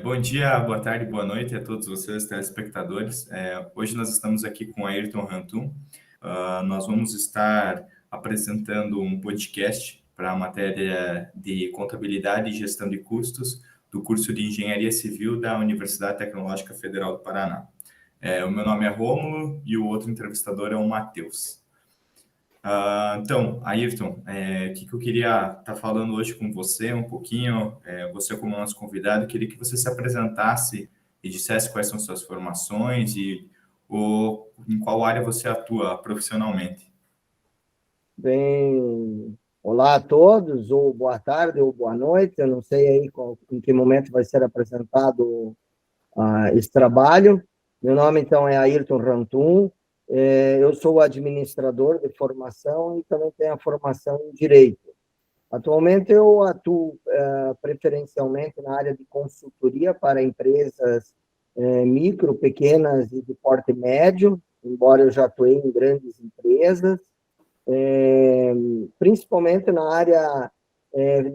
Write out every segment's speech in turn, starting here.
Bom dia, boa tarde, boa noite a todos vocês, telespectadores. Hoje nós estamos aqui com Ayrton Rantum. Nós vamos estar apresentando um podcast para a matéria de Contabilidade e Gestão de Custos do curso de Engenharia Civil da Universidade Tecnológica Federal do Paraná. O meu nome é Rômulo e o outro entrevistador é o Matheus. Então, Ayrton, o que eu queria estar falando hoje com você um pouquinho, você como nosso convidado, queria que você se apresentasse e dissesse quais são suas formações ou em qual área você atua profissionalmente. Bem, olá a todos, ou boa tarde, ou boa noite. Eu não sei aí em que momento vai ser apresentado esse trabalho. Meu nome, então, é Ayrton Rantum. Eu sou administrador de formação e também tenho a formação em Direito. Atualmente, eu atuo preferencialmente na área de consultoria para empresas micro, pequenas e de porte médio, embora eu já atuei em grandes empresas, principalmente na área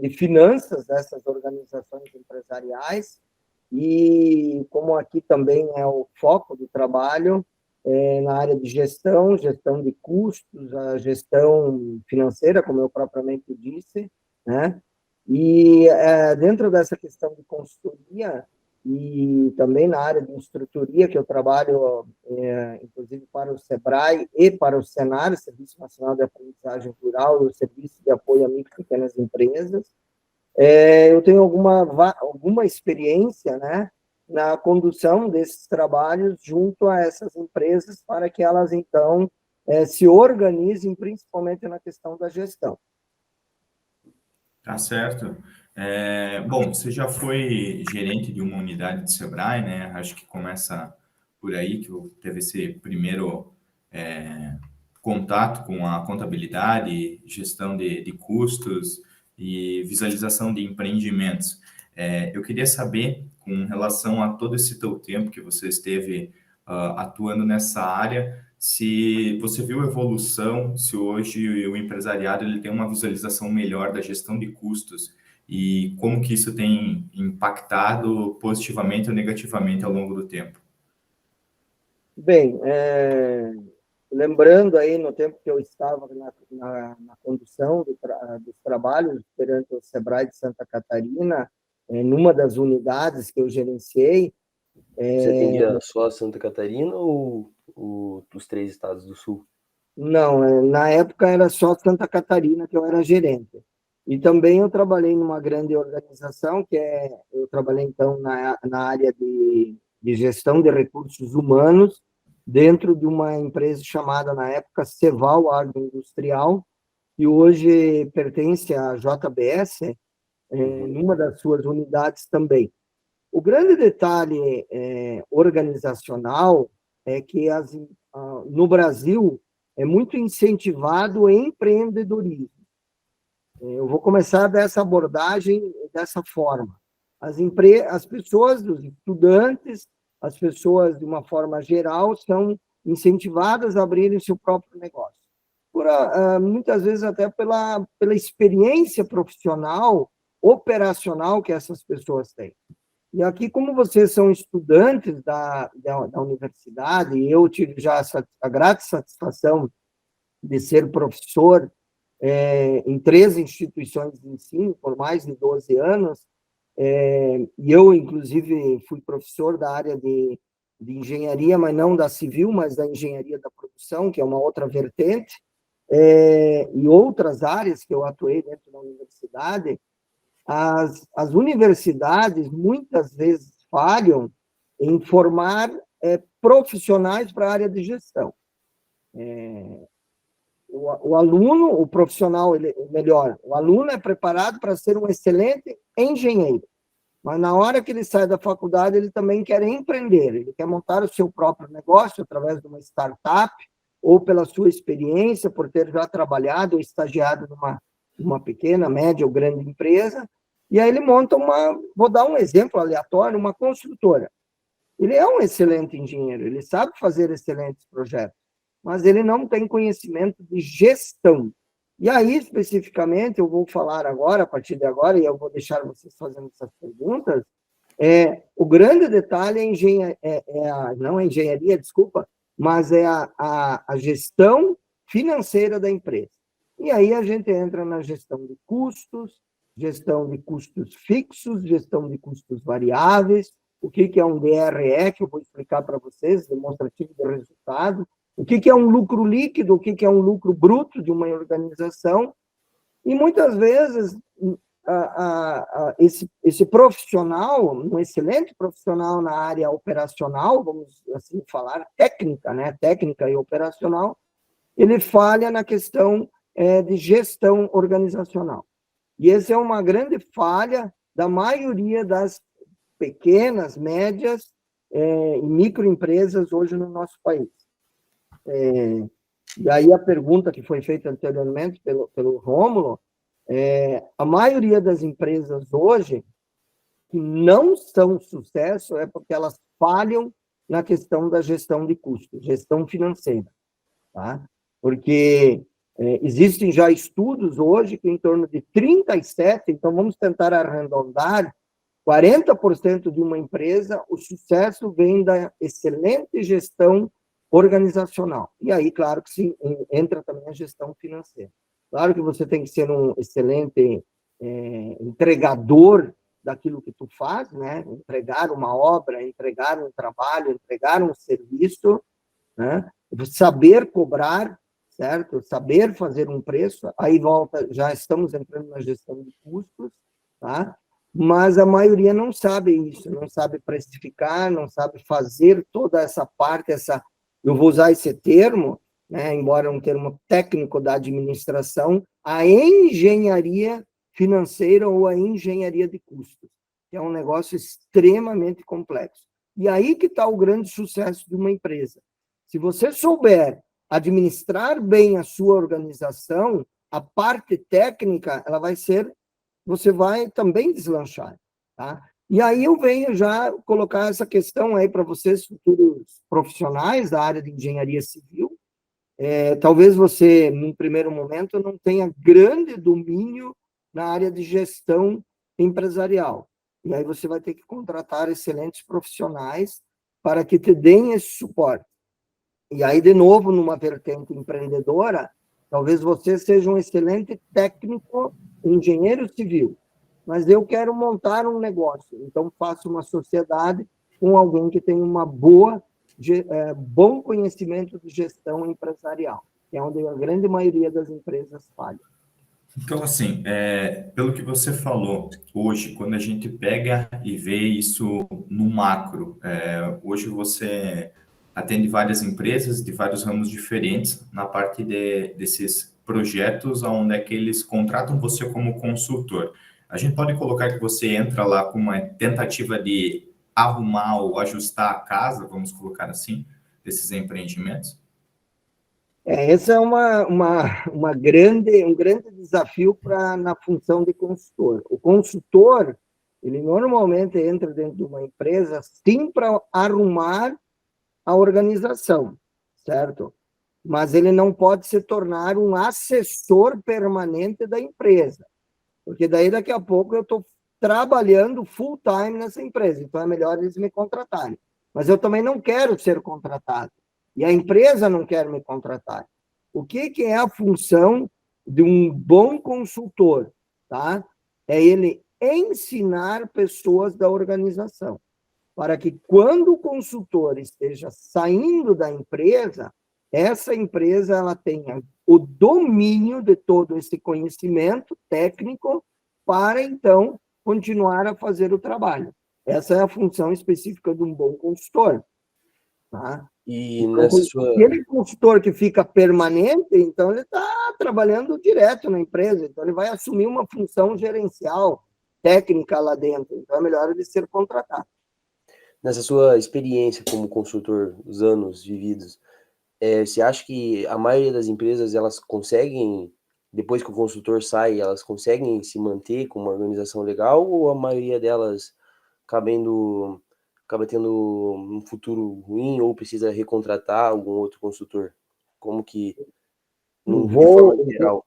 de finanças dessas organizações empresariais, e como aqui também é o foco do trabalho, na área de gestão, gestão de custos, a gestão financeira, como eu propriamente disse, né? E dentro dessa questão de consultoria, e também na área de instrutoria, que eu trabalho, inclusive, para o SEBRAE e para o SENAR, Serviço Nacional de Aprendizagem Rural, e o Serviço de Apoio a Micro e Pequenas Empresas. Eu tenho alguma experiência, né, na condução desses trabalhos junto a essas empresas para que elas, então, se organizem, principalmente na questão da gestão. Tá certo. Bom, você já foi gerente de uma unidade do Sebrae, né? Acho que começa por aí, que teve esse primeiro contato com a contabilidade, gestão de custos e visualização de empreendimentos. Eu queria saber, com relação a todo esse teu tempo que você esteve atuando nessa área, se você viu evolução, se hoje o empresariado ele tem uma visualização melhor da gestão de custos e como que isso tem impactado positivamente ou negativamente ao longo do tempo. Bem, lembrando aí no tempo que eu estava na condução dos trabalhos perante o SEBRAE de Santa Catarina, numa das unidades que eu gerenciei. Você atendia só Santa Catarina ou os três estados do sul? Não, na época era só Santa Catarina que eu era gerente. E também eu trabalhei numa grande organização, eu trabalhei então na área de gestão de recursos humanos, dentro de uma empresa chamada, na época, Ceval Agroindustrial, que hoje pertence à JBS, numa das suas unidades também. O grande detalhe organizacional é que no Brasil é muito incentivado o empreendedorismo. Eu vou começar dessa abordagem, dessa forma. As pessoas, os estudantes, as pessoas, de uma forma geral, são incentivadas a abrirem seu próprio negócio. Muitas vezes até pela experiência profissional, operacional que essas pessoas têm. E aqui, como vocês são estudantes da universidade, e eu tive já a grata satisfação de ser professor em 3 instituições de ensino por mais de 12 anos, e eu, inclusive, fui professor da área de engenharia, mas não da civil, mas da engenharia da produção, que é uma outra vertente, e outras áreas que eu atuei dentro da universidade. As universidades muitas vezes falham em formar profissionais para a área de gestão. O aluno, o profissional, o aluno é preparado para ser um excelente engenheiro, mas na hora que ele sai da faculdade, ele também quer empreender, ele quer montar o seu próprio negócio através de uma startup, ou pela sua experiência, por ter já trabalhado ou estagiado numa pequena, média ou grande empresa, e aí ele monta vou dar um exemplo aleatório, uma construtora. Ele é um excelente engenheiro, ele sabe fazer excelentes projetos, mas ele não tem conhecimento de gestão. E aí, especificamente, eu vou falar agora, a partir de agora, e eu vou deixar vocês fazendo essas perguntas, O grande detalhe não a engenharia, desculpa, mas é a gestão financeira da empresa. E aí a gente entra na gestão gestão de custos fixos, gestão de custos variáveis, o que é um DRE, que eu vou explicar para vocês, demonstrativo de resultado, o que é um lucro líquido, o que é um lucro bruto de uma organização, e muitas vezes esse profissional, um excelente profissional na área operacional, vamos assim falar, técnica, né? Técnica e operacional, ele falha na questão de gestão organizacional. E essa é uma grande falha da maioria das pequenas, médias e microempresas hoje no nosso país. E aí a pergunta que foi feita anteriormente pelo Rômulo, a maioria das empresas hoje que não são sucesso é porque elas falham na questão da gestão de custos, gestão financeira, tá? Porque existem já estudos hoje que em torno de 37%, então vamos tentar arredondar, 40% de uma empresa, o sucesso vem da excelente gestão organizacional. E aí, claro que sim, entra também a gestão financeira. Claro que você tem que ser um excelente entregador daquilo que tu faz, né? Entregar uma obra, entregar um trabalho, entregar um serviço, né? Saber cobrar, certo? Saber fazer um preço, aí volta, já estamos entrando na gestão de custos, tá? Mas a maioria não sabe isso, não sabe precificar, não sabe fazer toda essa parte, eu vou usar esse termo, né, embora um termo técnico da administração, a engenharia financeira ou a engenharia de custos, que é um negócio extremamente complexo. E aí que está o grande sucesso de uma empresa. Se você souber administrar bem a sua organização, a parte técnica, você vai também deslanchar, tá? E aí eu venho já colocar essa questão aí para vocês, futuros profissionais da área de engenharia civil. Talvez você, num primeiro momento, não tenha grande domínio na área de gestão empresarial. E aí você vai ter que contratar excelentes profissionais para que te deem esse suporte. E aí, de novo, numa vertente empreendedora, talvez você seja um excelente técnico, engenheiro civil, mas eu quero montar um negócio, então faço uma sociedade com alguém que tem bom conhecimento de gestão empresarial, que é onde a grande maioria das empresas falha. Então, assim, pelo que você falou, hoje, quando a gente pega e vê isso no macro, hoje você atende várias empresas de vários ramos diferentes na parte desses projetos, onde é que eles contratam você como consultor. A gente pode colocar que você entra lá com uma tentativa de arrumar ou ajustar a casa, vamos colocar assim, desses empreendimentos? Esse é um grande desafio na função de consultor. O consultor, ele normalmente entra dentro de uma empresa, sim, para arrumar a organização, certo? Mas ele não pode se tornar um assessor permanente da empresa, porque daí daqui a pouco eu estou trabalhando full time nessa empresa, então é melhor eles me contratarem. Mas eu também não quero ser contratado, e a empresa não quer me contratar. O que é a função de um bom consultor? Tá? É ele ensinar pessoas da organização, para que quando o consultor esteja saindo da empresa, essa empresa ela tenha o domínio de todo esse conhecimento técnico para, então, continuar a fazer o trabalho. Essa é a função específica de um bom consultor. Tá? E então, aquele consultor que fica permanente, então ele está trabalhando direto na empresa, então ele vai assumir uma função gerencial, técnica lá dentro, então é melhor ele ser contratado. Nessa sua experiência como consultor, os anos vividos, você acha que a maioria das empresas, elas conseguem, depois que o consultor sai, elas conseguem se manter com uma organização legal, ou a maioria delas acaba tendo um futuro ruim, ou precisa recontratar algum outro consultor? Como que, de forma geral?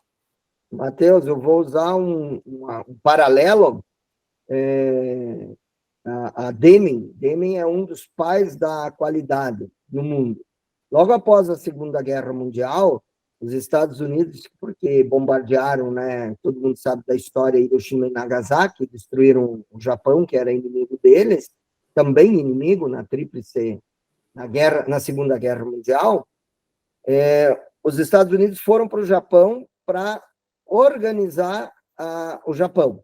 Matheus, eu vou usar um paralelo. a Deming. Deming é um dos pais da qualidade no mundo. Logo após a Segunda Guerra Mundial, os Estados Unidos, porque bombardearam, né, todo mundo sabe da história, Hiroshima e Nagasaki, destruíram o Japão, que era inimigo deles, também inimigo na Tríplice, na Segunda Guerra Mundial. Os Estados Unidos foram para o Japão para organizar o Japão.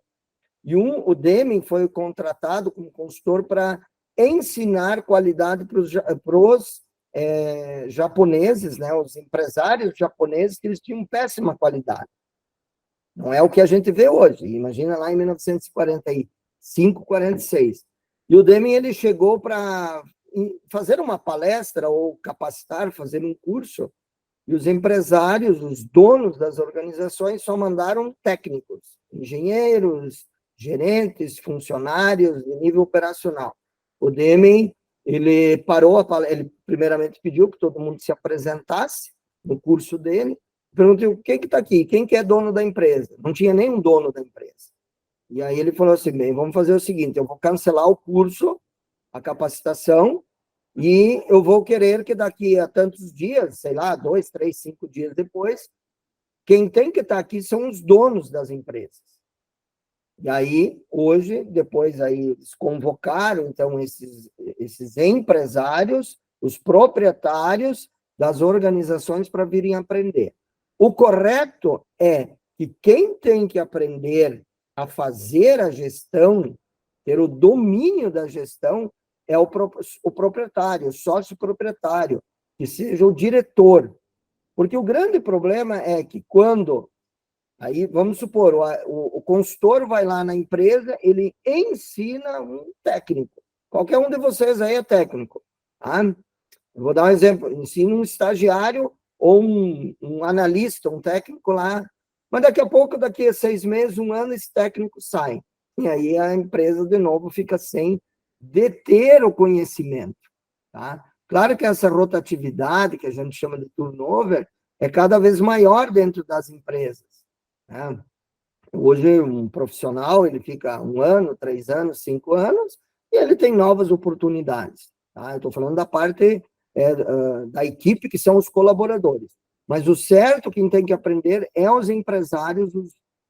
E o Deming foi contratado como consultor para ensinar qualidade para os japoneses, né, os empresários japoneses, que eles tinham péssima qualidade. Não é o que a gente vê hoje. Imagina lá em 1945, 46. E o Deming, ele chegou para fazer uma palestra ou capacitar, fazer um curso, e os empresários, os donos das organizações, só mandaram técnicos, engenheiros, gerentes, funcionários de nível operacional. O Deming, ele parou, ele primeiramente pediu que todo mundo se apresentasse no curso dele, perguntou: quem que está aqui? Quem que é dono da empresa? Não tinha nenhum dono da empresa. E aí ele falou assim: bem, vamos fazer o seguinte, eu vou cancelar o curso, a capacitação, e eu vou querer que daqui a tantos dias, sei lá, 2, 3, 5 dias depois, quem tem que estar aqui são os donos das empresas. E aí, hoje, depois aí eles convocaram, então, esses empresários, os proprietários das organizações para virem aprender. O correto é que quem tem que aprender a fazer a gestão, ter o domínio da gestão, é o proprietário, o sócio proprietário, que seja o diretor. Porque o grande problema é que quando... Aí, vamos supor, o consultor vai lá na empresa, ele ensina um técnico. Qualquer um de vocês aí é técnico. Tá? Eu vou dar um exemplo. Ensina um estagiário ou um analista, um técnico lá. Mas daqui a pouco, daqui a 6 meses, 1 ano, esse técnico sai. E aí a empresa, de novo, fica sem deter o conhecimento. Tá? Claro que essa rotatividade, que a gente chama de turnover, é cada vez maior dentro das empresas. Hoje, um profissional, ele fica 1 ano, 3 anos, 5 anos, e ele tem novas oportunidades. Tá? Eu estou falando da parte da equipe, que são os colaboradores. Mas o certo, quem tem que aprender é os empresários,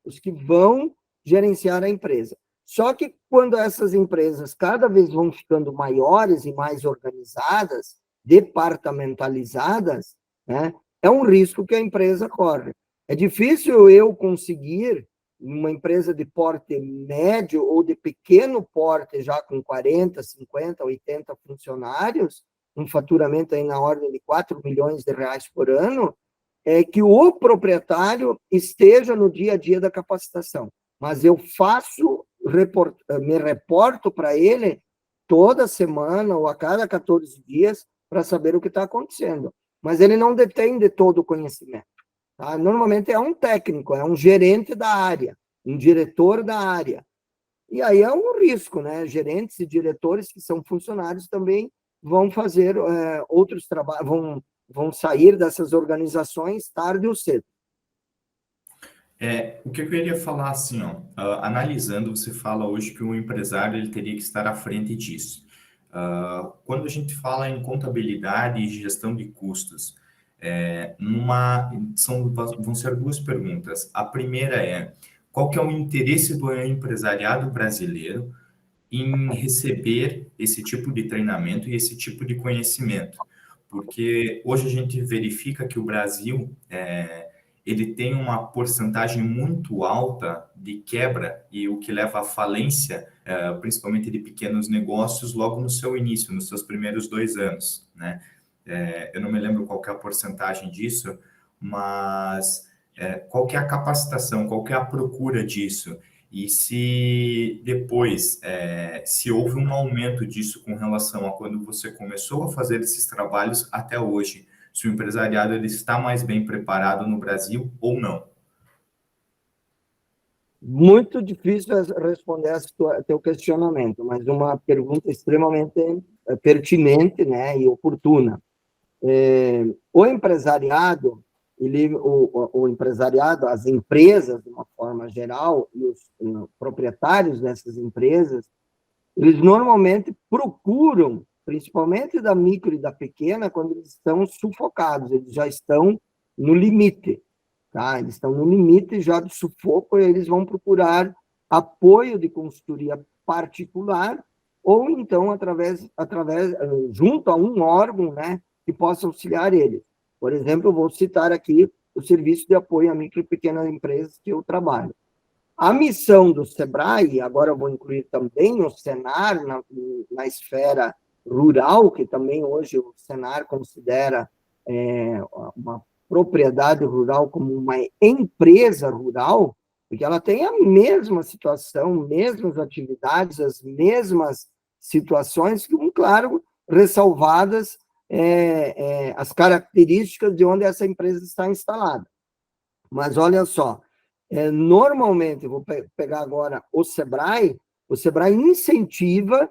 os que vão gerenciar a empresa. Só que quando essas empresas cada vez vão ficando maiores e mais organizadas, departamentalizadas, né, é um risco que a empresa corre. É difícil eu conseguir, uma empresa de porte médio ou de pequeno porte, já com 40, 50, 80 funcionários, um faturamento aí na ordem de 4 milhões de reais por ano, é que o proprietário esteja no dia a dia da capacitação. Mas eu me reporto para ele toda semana ou a cada 14 dias para saber o que está acontecendo. Mas ele não detém de todo o conhecimento. Tá? Normalmente é um técnico, é um gerente da área, um diretor da área. E aí é um risco, né? Gerentes e diretores que são funcionários também vão fazer outros trabalhos, vão sair dessas organizações tarde ou cedo. O que eu queria falar assim, analisando, você fala hoje que o empresário ele teria que estar à frente disso. Quando a gente fala em contabilidade e gestão de custos, vão ser 2 perguntas. A primeira é: qual que é o interesse do empresariado brasileiro em receber esse tipo de treinamento e esse tipo de conhecimento? Porque hoje a gente verifica que o Brasil ele tem uma porcentagem muito alta de quebra, e o que leva à falência, principalmente de pequenos negócios, logo no seu início, nos seus primeiros 2 anos, né? Eu não me lembro qual que é a porcentagem disso, mas qual que é a capacitação, qual que é a procura disso? E se depois, se houve um aumento disso com relação a quando você começou a fazer esses trabalhos até hoje, se o empresariado ele está mais bem preparado no Brasil ou não? Muito difícil responder esse teu questionamento, mas uma pergunta extremamente pertinente, né, e oportuna. O empresariado, o empresariado, as empresas, de uma forma geral, e os proprietários dessas empresas, eles normalmente procuram, principalmente da micro e da pequena, quando eles estão sufocados, eles já estão no limite, tá? Eles estão no limite já do sufoco e eles vão procurar apoio de consultoria particular ou então através junto a um órgão, né, que possa auxiliar eles. Por exemplo, eu vou citar aqui o serviço de apoio a micro e pequenas empresas que eu trabalho. A missão do SEBRAE, agora eu vou incluir também o Senar na esfera rural, que também hoje o Senar considera uma propriedade rural como uma empresa rural, porque ela tem a mesma situação, mesmas atividades, as mesmas situações, claro, ressalvadas as características de onde essa empresa está instalada. Mas olha só, normalmente, vou pegar agora o SEBRAE incentiva,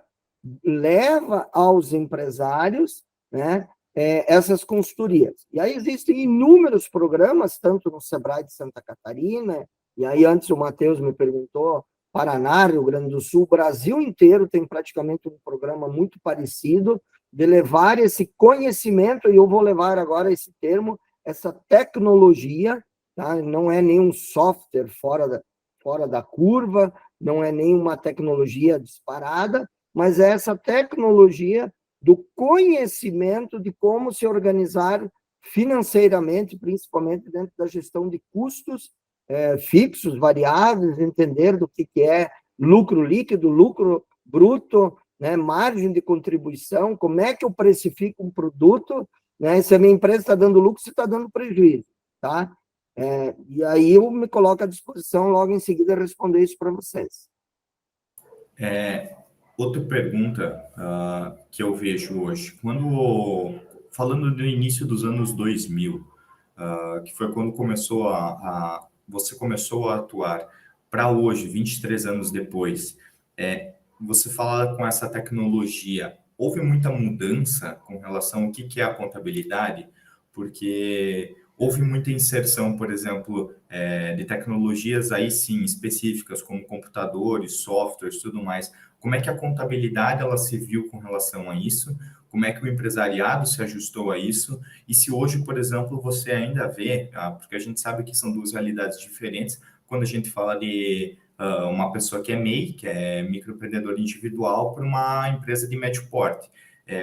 leva aos empresários, né, essas consultorias. E aí existem inúmeros programas, tanto no SEBRAE de Santa Catarina, e aí antes o Matheus me perguntou, Paraná, Rio Grande do Sul, o Brasil inteiro tem praticamente um programa muito parecido, de levar esse conhecimento, e eu vou levar agora esse termo, essa tecnologia, tá? Não é nenhum software fora da curva, não é nenhuma tecnologia disparada, mas é essa tecnologia do conhecimento de como se organizar financeiramente, principalmente dentro da gestão de custos fixos, variáveis, entender do que é lucro líquido, lucro bruto, né, margem de contribuição, como é que eu precifico um produto, né, se a minha empresa está dando lucro, se está dando prejuízo, tá? E aí eu me coloco à disposição logo em seguida responder isso para vocês. Outra pergunta que eu vejo hoje, falando do início dos anos 2000, que foi quando você começou a atuar, para hoje, 23 anos depois, você fala com essa tecnologia, houve muita mudança com relação ao que é a contabilidade? Porque houve muita inserção, por exemplo, de tecnologias aí sim específicas, como computadores, softwares, tudo mais. Como é que a contabilidade ela se viu com relação a isso? Como é que o empresariado se ajustou a isso? E se hoje, por exemplo, você ainda vê, porque a gente sabe que são duas realidades diferentes, quando a gente fala de uma pessoa que é MEI, que é microempreendedor individual, para uma empresa de médio porte.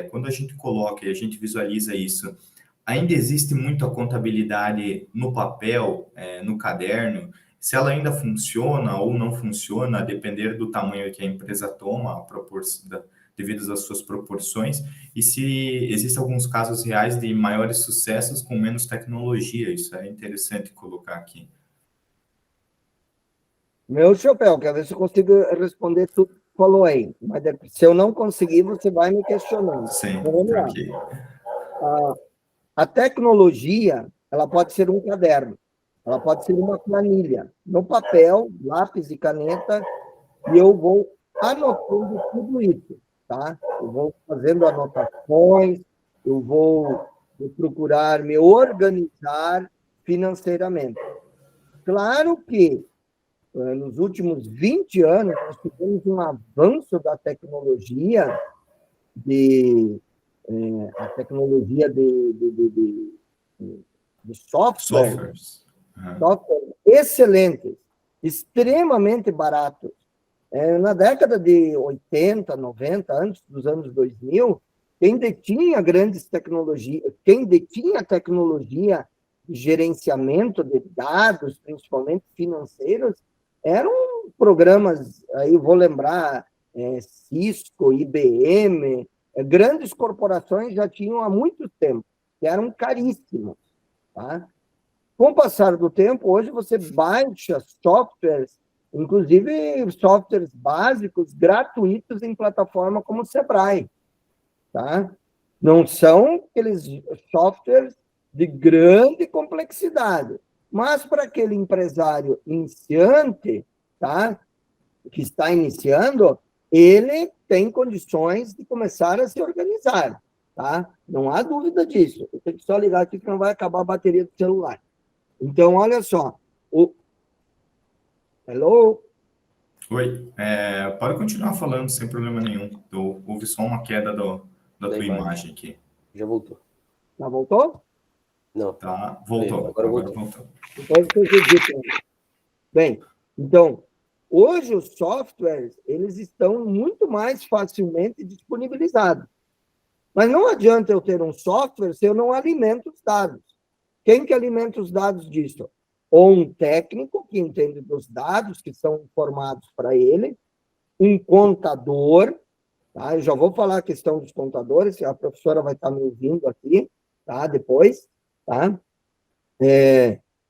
Quando a gente coloca e a gente visualiza isso, ainda existe muito a contabilidade no papel, no caderno, se ela ainda funciona ou não funciona, a depender do tamanho que a empresa toma, devido às suas proporções, e se existem alguns casos reais de maiores sucessos com menos tecnologia. Isso é interessante colocar aqui. Meu chapéu, quero ver se eu consigo responder tudo que falou aí. Mas se eu não conseguir, você vai me questionando. Sim, então, vamos lá. aqui. A tecnologia, ela pode ser um caderno, ela pode ser uma planilha, no papel, lápis e caneta, e eu vou anotando tudo isso, tá? Eu vou fazendo anotações, eu vou procurar me organizar financeiramente. Claro que nos últimos 20 anos, nós tivemos um avanço da tecnologia, a tecnologia de softwares excelentes, extremamente baratos. Na década de 80, 90, antes dos anos 2000, quem detinha grandes tecnologias, quem detinha tecnologia de gerenciamento de dados, principalmente financeiros, eram programas, aí vou lembrar, Cisco, IBM, grandes corporações já tinham há muito tempo, que eram caríssimos, tá? Com o passar do tempo, hoje você baixa softwares, inclusive softwares básicos, gratuitos em plataforma como o SEBRAE, tá? Não são aqueles softwares de grande complexidade, mas para aquele empresário iniciante, tá? Que está iniciando, ele tem condições de começar a se organizar, tá? Não há dúvida disso. Eu tenho que só ligar aqui que não vai acabar a bateria do celular. Então, olha só. Hello? Oi, pode continuar falando sem problema nenhum. Houve só uma queda da Da tua imagem. imagem aqui. Já voltou. Já voltou? Não, Tá, aí, voltou. agora Agora voltou. voltou. Depois vocês editam. Bem, então, hoje os softwares, eles estão muito mais facilmente disponibilizados. Mas não adianta eu ter um software se eu não alimento os dados. Quem que alimenta os dados disso? Ou um técnico que entende dos dados que são informados para ele, um contador, tá? Eu já vou falar a questão dos contadores, a professora vai estar me ouvindo aqui, tá? Depois, tá?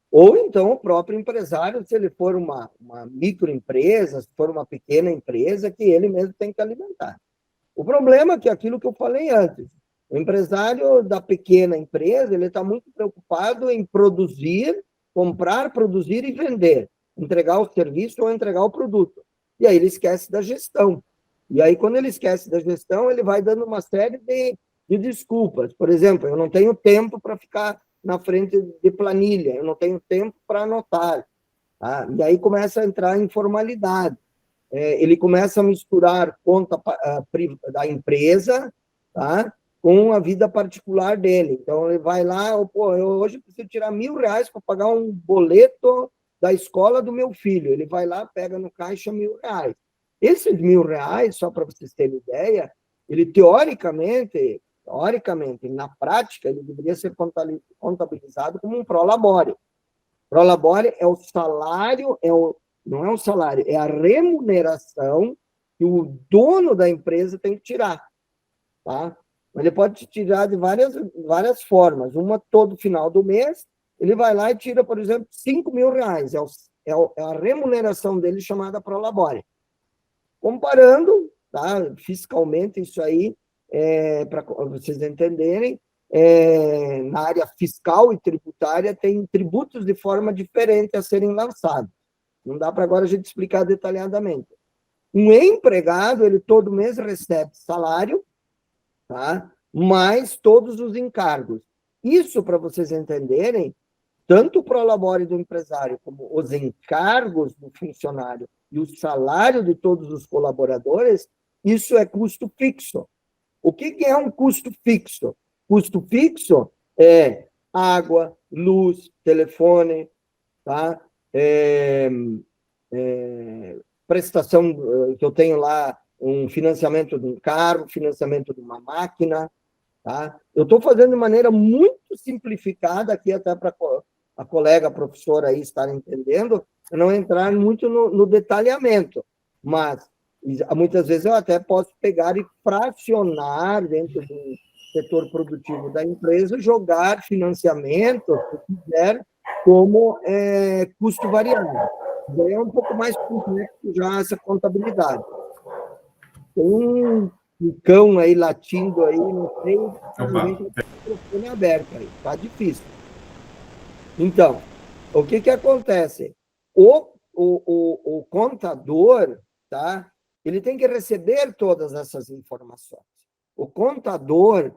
Ou então o próprio empresário, se ele for uma microempresa, se for uma pequena empresa, que ele mesmo tem que alimentar. O problema é que aquilo que eu falei antes, o empresário da pequena empresa, ele está muito preocupado em produzir, comprar, produzir e vender, entregar o serviço ou entregar o produto. E aí ele esquece da gestão. E aí, quando ele esquece da gestão, ele vai dando uma série de desculpas. Por exemplo, eu não tenho tempo para ficar na frente de planilha, eu não tenho tempo para anotar. Tá? E aí começa a entrar em informalidade. Ele começa a misturar conta da empresa, tá, com a vida particular dele. Então, ele vai lá, pô, eu hoje preciso tirar R$1.000 para pagar um boleto da escola do meu filho. Ele vai lá, pega no caixa R$1.000. Esses R$1.000, só para vocês terem ideia, ele teoricamente, na prática, ele deveria ser contabilizado como um prolabore. Prolabore é o salário, não é um salário, é a remuneração que o dono da empresa tem que tirar. Tá? Ele pode tirar de várias formas. Uma, todo final do mês, ele vai lá e tira, por exemplo, R$5.000. É a remuneração dele chamada prolabore. Comparando, tá? Fiscalmente, isso aí, para vocês entenderem, na área fiscal e tributária, tem tributos de forma diferente a serem lançados. Não dá para agora a gente explicar detalhadamente. Um empregado, ele todo mês recebe salário, tá? Mais todos os encargos. Isso, para vocês entenderem, tanto o prolabore do empresário como os encargos do funcionário e o salário de todos os colaboradores, isso é custo fixo. O que é um custo fixo? Custo fixo é água, luz, telefone, tá? Prestação que eu tenho lá, um financiamento de um carro, financiamento de uma máquina, tá? Eu estou fazendo de maneira muito simplificada aqui, até para a colega a professora aí estar entendendo, não entrar muito no detalhamento, mas muitas vezes eu até posso pegar e fracionar dentro do setor produtivo da empresa, jogar financiamento, se quiser, como custo variável. Daí é um pouco mais complexo já essa contabilidade. Tem um cão aí latindo aí, não sei, Opa, o microfone aberto aí, tá difícil. Então, o que acontece? O contador, tá? Ele tem que receber todas essas informações. O contador,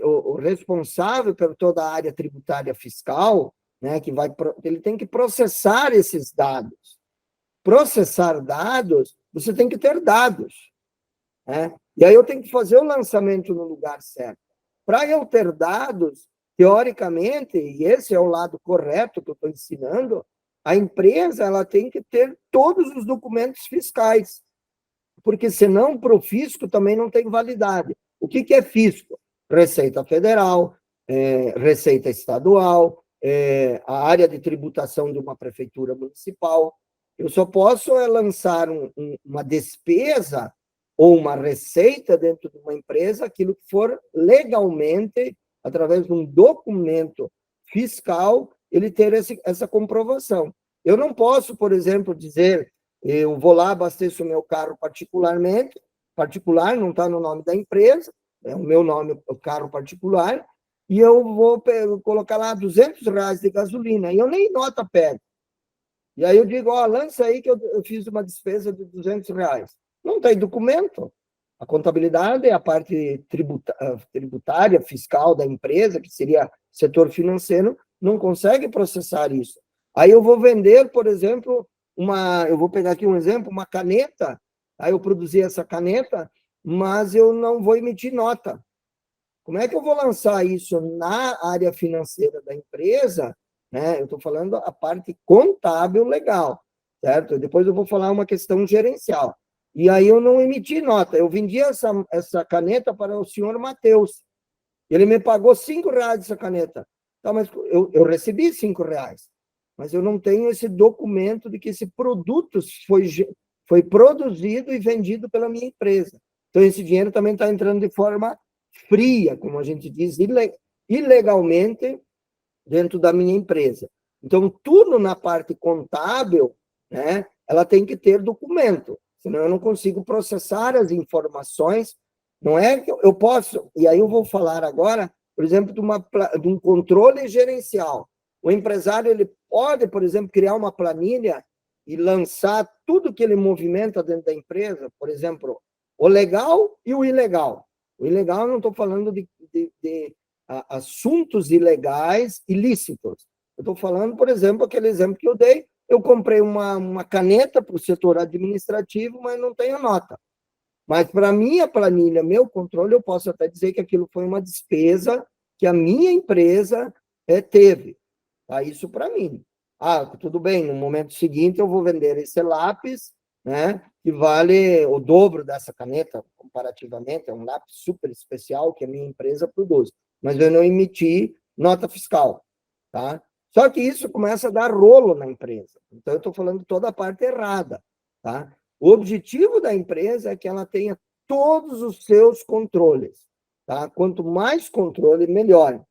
o responsável por toda a área tributária fiscal, né, ele tem que processar esses dados. Processar dados, você tem que ter dados, né? E aí eu tenho que fazer o lançamento no lugar certo. Para eu ter dados, teoricamente, e esse é o lado correto que eu estou ensinando, a empresa ela tem que ter todos os documentos fiscais, porque senão para o fisco também não tem validade. O que é fisco? Receita Federal, Receita Estadual, a área de tributação de uma prefeitura municipal. Eu só posso lançar uma despesa ou uma receita dentro de uma empresa, aquilo que for legalmente, através de um documento fiscal, ele ter essa comprovação. Eu não posso, por exemplo, dizer, eu vou lá, abasteço o meu carro particular, não está no nome da empresa, é o meu nome, o carro particular, e eu vou colocar lá R$200 de gasolina, e eu nem nota pego. E aí eu digo, lança aí que eu fiz uma despesa de R$200. Não tem documento. A contabilidade é a parte tributária, fiscal da empresa, que seria setor financeiro, não consegue processar isso. Aí eu vou vender, por exemplo, eu vou pegar aqui um exemplo, uma caneta, aí eu produzi essa caneta, mas eu não vou emitir nota. Como é que eu vou lançar isso na área financeira da empresa, né? Eu estou falando a parte contábil legal, certo? Depois eu vou falar uma questão gerencial. E aí eu não emiti nota, eu vendi essa caneta para o senhor Matheus. Ele me pagou R$ 5 essa caneta. Tá, mas eu recebi R$ 5, mas eu não tenho esse documento de que esse produto foi produzido e vendido pela minha empresa. Então, esse dinheiro também está entrando de forma fria, como a gente diz, ilegalmente dentro da minha empresa. Então, tudo na parte contábil, né, ela tem que ter documento, senão eu não consigo processar as informações. Não é que eu posso, e aí eu vou falar agora, por exemplo, de um controle gerencial. O empresário ele pode, por exemplo, criar uma planilha e lançar tudo que ele movimenta dentro da empresa, por exemplo, o legal e o ilegal. O ilegal, eu não estou falando de assuntos ilegais, ilícitos. Eu estou falando, por exemplo, aquele exemplo que eu dei, eu comprei uma caneta para o setor administrativo, mas não tenho nota. Mas para minha planilha, meu controle, eu posso até dizer que aquilo foi uma despesa que a minha empresa teve. Tá? Isso para mim. Tudo bem, no momento seguinte eu vou vender esse lápis, né, que vale o dobro dessa caneta, comparativamente, é um lápis super especial que a minha empresa produz, mas eu não emiti nota fiscal, tá? Só que isso começa a dar rolo na empresa, então eu estou falando toda a parte errada, tá? O objetivo da empresa é que ela tenha todos os seus controles, tá? Quanto mais controle, melhor.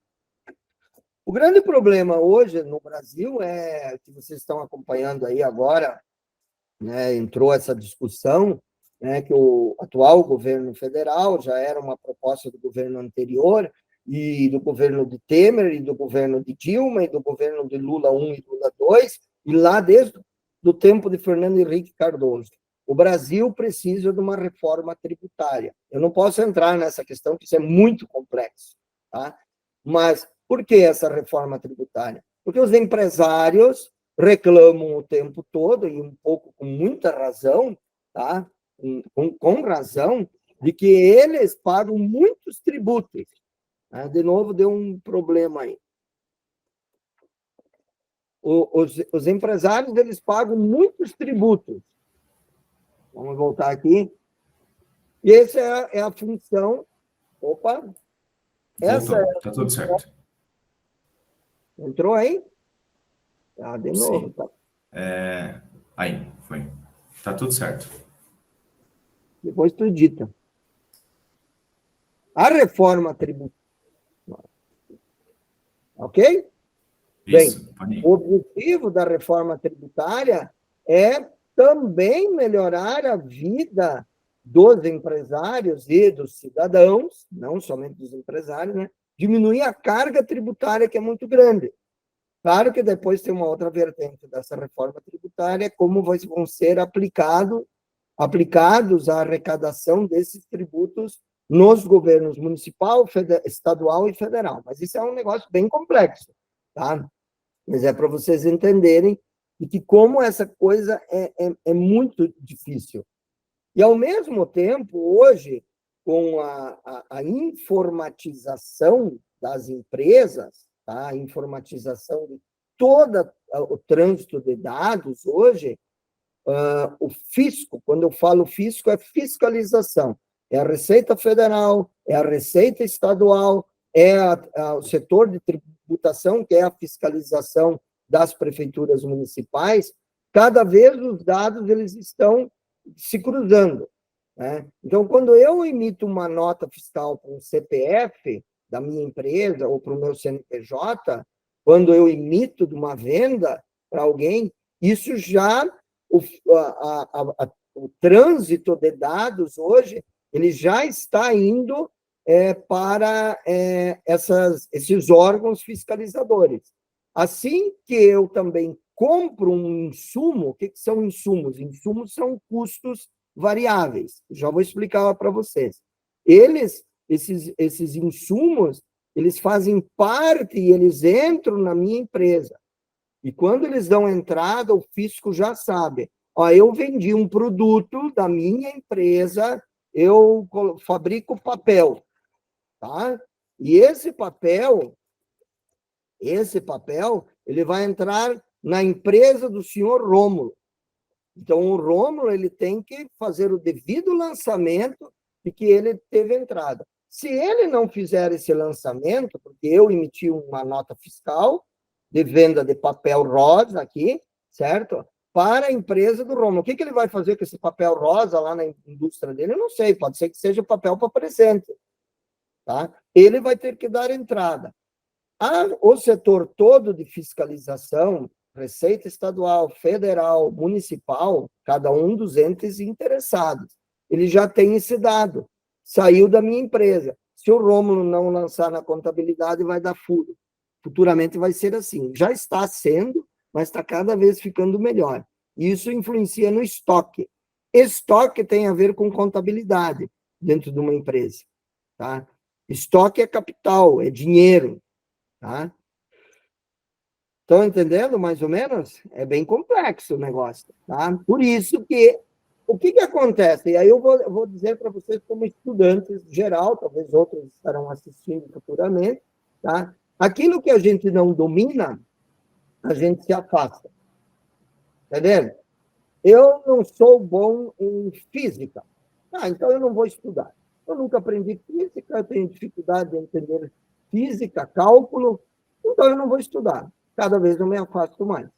O grande problema hoje no Brasil é que vocês estão acompanhando aí agora, né, entrou essa discussão, né, que o atual governo federal já era uma proposta do governo anterior, e do governo de Temer, e do governo de Dilma, e do governo de Lula I e Lula II, e lá desde o tempo de Fernando Henrique Cardoso. O Brasil precisa de uma reforma tributária. Eu não posso entrar nessa questão, porque isso é muito complexo, tá? Mas por que essa reforma tributária? Porque os empresários reclamam o tempo todo, e um pouco com muita razão, tá? Com razão, de que eles pagam muitos tributos. De novo, deu um problema aí. Os empresários, eles pagam muitos tributos. Vamos voltar aqui. E essa é a função... Opa! Essa tá tudo certo. Entrou aí? De novo. Tá. Aí, foi. Tá tudo certo. Depois tu dita. A reforma tributária. Ok? Isso, bem, o objetivo da reforma tributária é também melhorar a vida dos empresários e dos cidadãos, não somente dos empresários, né? Diminuir a carga tributária, que é muito grande. Claro que depois tem uma outra vertente dessa reforma tributária, como vão ser aplicados a arrecadação desses tributos nos governos municipal, estadual e federal. Mas isso é um negócio bem complexo, tá? Mas é para vocês entenderem e que como essa coisa é muito difícil. E, ao mesmo tempo, hoje, com a informatização das empresas, tá? A informatização de todo o trânsito de dados, hoje, o fisco, quando eu falo fisco, é fiscalização. É a Receita Federal, é a Receita Estadual, é o setor de tributação, que é a fiscalização das prefeituras municipais. Cada vez os dados eles estão se cruzando, né? Então, quando eu emito uma nota fiscal para um CPF da minha empresa ou para o meu CNPJ, quando eu emito de uma venda para alguém, isso já, o trânsito de dados hoje, ele já está indo para esses órgãos fiscalizadores. Assim que eu também compro um insumo, o que são insumos? Insumos são custos variáveis. Já vou explicar para vocês. Esses insumos, eles fazem parte e eles entram na minha empresa. E quando eles dão entrada, o fisco já sabe. Ó, eu vendi um produto da minha empresa, eu fabrico papel, tá? E esse papel, ele vai entrar na empresa do senhor Rômulo. Então, o Rômulo, ele tem que fazer o devido lançamento de que ele teve entrada. Se ele não fizer esse lançamento, porque eu emiti uma nota fiscal de venda de papel rosa aqui, certo? Para a empresa do Rômulo. O que ele vai fazer com esse papel rosa lá na indústria dele? Eu não sei, pode ser que seja papel para presente, tá? Ele vai ter que dar entrada. O setor todo de fiscalização, Receita Estadual, Federal, Municipal, cada um dos entes interessados, ele já tem esse dado. Saiu da minha empresa. Se o Rômulo não lançar na contabilidade, vai dar furo. Futuramente vai ser assim. Já está sendo, mas está cada vez ficando melhor. Isso influencia no estoque. Estoque tem a ver com contabilidade dentro de uma empresa, tá? Estoque é capital, é dinheiro, tá? Estão entendendo mais ou menos? É bem complexo o negócio, tá? Por isso que, o que acontece? E aí eu vou dizer para vocês como estudantes geral, talvez outros estarão assistindo futuramente, tá? Aquilo que a gente não domina, a gente se afasta. Entendendo? Eu não sou bom em física. Então eu não vou estudar. Eu nunca aprendi física, eu tenho dificuldade de entender física, cálculo, então eu não vou estudar. Cada vez eu me afasto mais.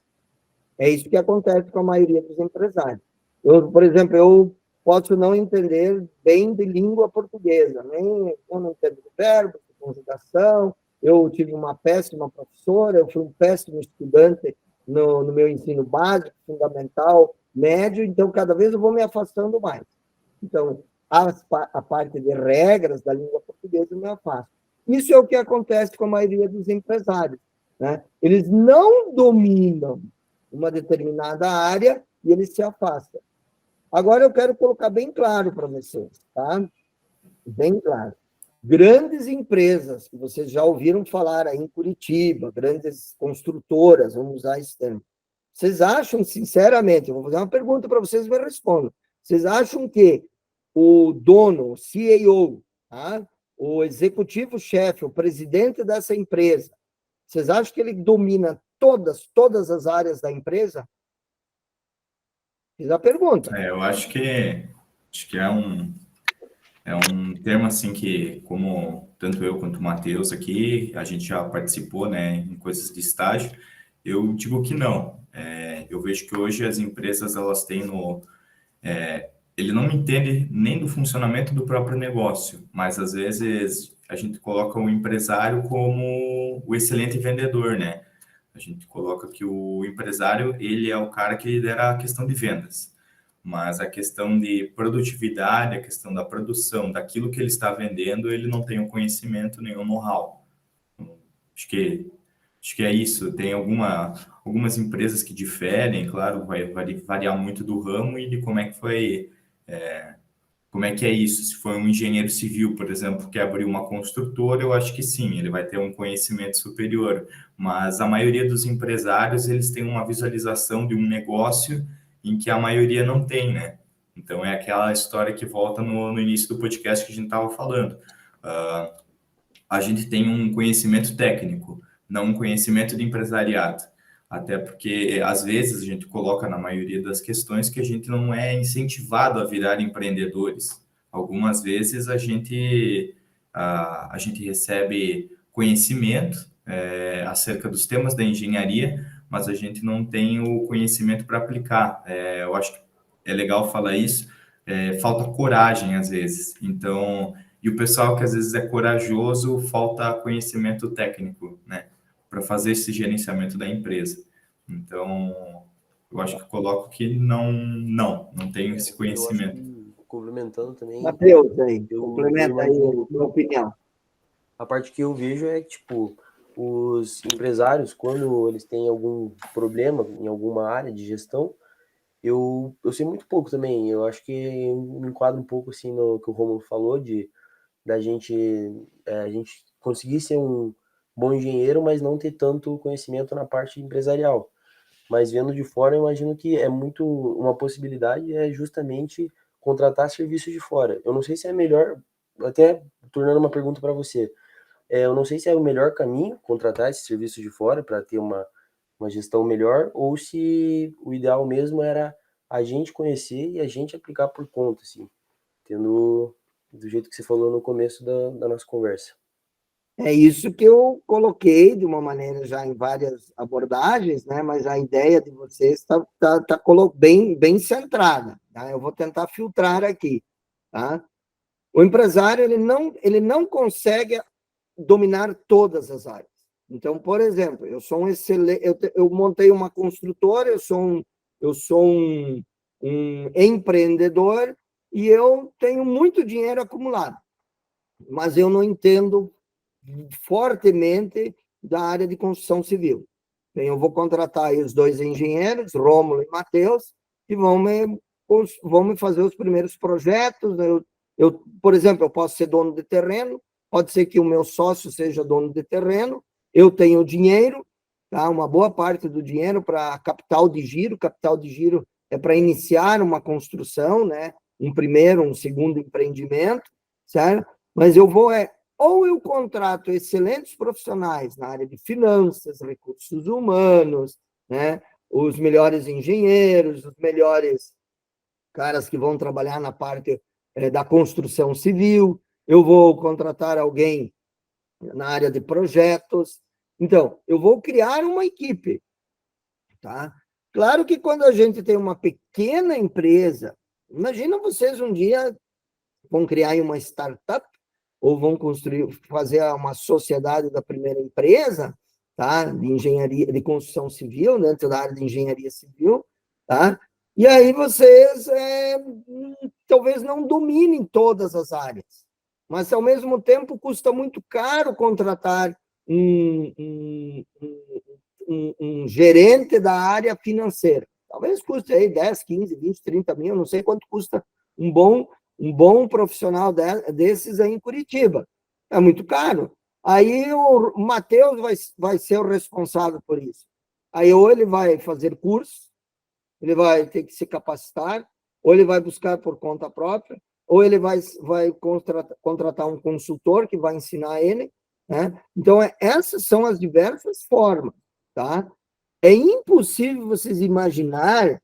É isso que acontece com a maioria dos empresários. Eu, por exemplo, eu posso não entender bem de língua portuguesa, eu não entendo de verbo, de conjugação, eu tive uma péssima professora, eu fui um péssimo estudante no meu ensino básico, fundamental, médio, então cada vez eu vou me afastando mais. Então, a parte de regras da língua portuguesa eu me afasto. Isso é o que acontece com a maioria dos empresários, né? Eles não dominam uma determinada área e eles se afastam. Agora eu quero colocar bem claro para vocês, tá? Bem claro. Grandes empresas, que vocês já ouviram falar aí em Curitiba, grandes construtoras, vamos usar esse termo. Vocês acham, sinceramente, eu vou fazer uma pergunta para vocês e me respondam. Vocês acham que o dono, o CEO, tá? O executivo-chefe, o presidente dessa empresa, vocês acham que ele domina todas as áreas da empresa? Fiz a pergunta. Eu acho que é um termo assim que, como tanto eu quanto o Matheus aqui, a gente já participou, né, em coisas de estágio, eu digo que não. Eu vejo que hoje as empresas, elas têm ele não entende nem do funcionamento do próprio negócio, mas às vezes a gente coloca o empresário como o excelente vendedor, né? A gente coloca que o empresário, ele é o cara que lidera a questão de vendas, mas a questão de produtividade, a questão da produção, daquilo que ele está vendendo, ele não tem o conhecimento nem o know-how. Acho que, acho que é isso. Tem algumas empresas que diferem, claro, vai variar muito do ramo e de como é que foi, como é que é isso. Se foi um engenheiro civil, por exemplo, que abriu uma construtora, eu acho que sim, ele vai ter um conhecimento superior. Mas a maioria dos empresários, eles têm uma visualização de um negócio em que a maioria não tem, né? Então, é aquela história que volta no início do podcast que a gente estava falando. A gente tem um conhecimento técnico, não um conhecimento de empresariado. Até porque, às vezes, a gente coloca na maioria das questões que a gente não é incentivado a virar empreendedores. Algumas vezes a gente recebe conhecimento acerca dos temas da engenharia, mas a gente não tem o conhecimento para aplicar. Eu acho que é legal falar isso. Falta coragem, às vezes. Então, e o pessoal que às vezes é corajoso, falta conhecimento técnico, né, para fazer esse gerenciamento da empresa. Então, eu acho que eu coloco que não tenho esse conhecimento. Eu acho que, complementando também, Matheus, aí, complementa aí a tua opinião. A parte que eu vejo é que, tipo, os empresários, quando eles têm algum problema em alguma área de gestão, eu sei muito pouco também. Eu acho que me enquadro um pouco assim no que o Romulo falou da gente a gente conseguir ser um bom engenheiro, mas não ter tanto conhecimento na parte empresarial. mas vendo de fora, eu imagino que é muito uma possibilidade é justamente contratar serviços de fora. Eu não sei se é melhor, até tornando uma pergunta para você, eu não sei se é o melhor caminho contratar esse serviço de fora para ter uma gestão melhor, ou se o ideal mesmo era a gente conhecer e a gente aplicar por conta, assim, tendo do jeito que você falou no começo da nossa conversa. É isso que eu coloquei de uma maneira já em várias abordagens, né? Mas a ideia de vocês está bem centrada. Tá? Eu vou tentar filtrar aqui. Tá? O empresário ele não consegue dominar todas as áreas. Então, por exemplo, eu sou um excelente, eu montei uma construtora, eu sou um empreendedor e eu tenho muito dinheiro acumulado, mas eu não entendo fortemente da área de construção civil. Então, eu vou contratar aí os 2 engenheiros, Rômulo e Matheus, que vão me fazer os primeiros projetos. Por exemplo, eu posso ser dono de terreno, pode ser que o meu sócio seja dono de terreno, eu tenho dinheiro, tá? Uma boa parte do dinheiro para capital de giro é para iniciar uma construção, né? Um primeiro, um segundo empreendimento, certo? Mas ou eu contrato excelentes profissionais na área de finanças, recursos humanos, né? Os melhores engenheiros, os melhores caras que vão trabalhar na parte da construção civil, eu vou contratar alguém na área de projetos. Então, eu vou criar uma equipe, tá? Claro que quando a gente tem uma pequena empresa, imagina vocês um dia vão criar uma startup ou vão fazer uma sociedade da primeira empresa, tá? De engenharia, de construção civil, dentro da área de engenharia civil, tá? E aí vocês talvez não dominem todas as áreas, mas ao mesmo tempo custa muito caro contratar um gerente da área financeira. Talvez custe aí 10, 15, 20, 30 mil, não sei quanto custa um bom profissional desses aí em Curitiba. É muito caro. Aí o Matheus vai ser o responsável por isso. Aí ou ele vai fazer curso, ele vai ter que se capacitar, ou ele vai buscar por conta própria, ou ele vai contratar um consultor que vai ensinar ele, né? Então, essas são as diversas formas, tá? É impossível vocês imaginar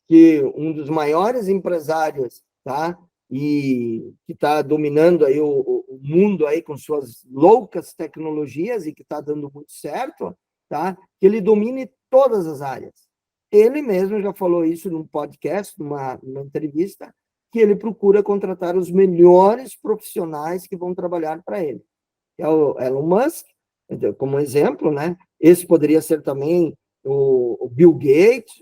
que um dos maiores empresários, tá? E que está dominando aí o mundo aí com suas loucas tecnologias e que está dando muito certo, tá? Que ele domine todas as áreas. Ele mesmo já falou isso num podcast, numa entrevista, que ele procura contratar os melhores profissionais que vão trabalhar para ele. É o Elon Musk, como exemplo, né? Esse poderia ser também o Bill Gates,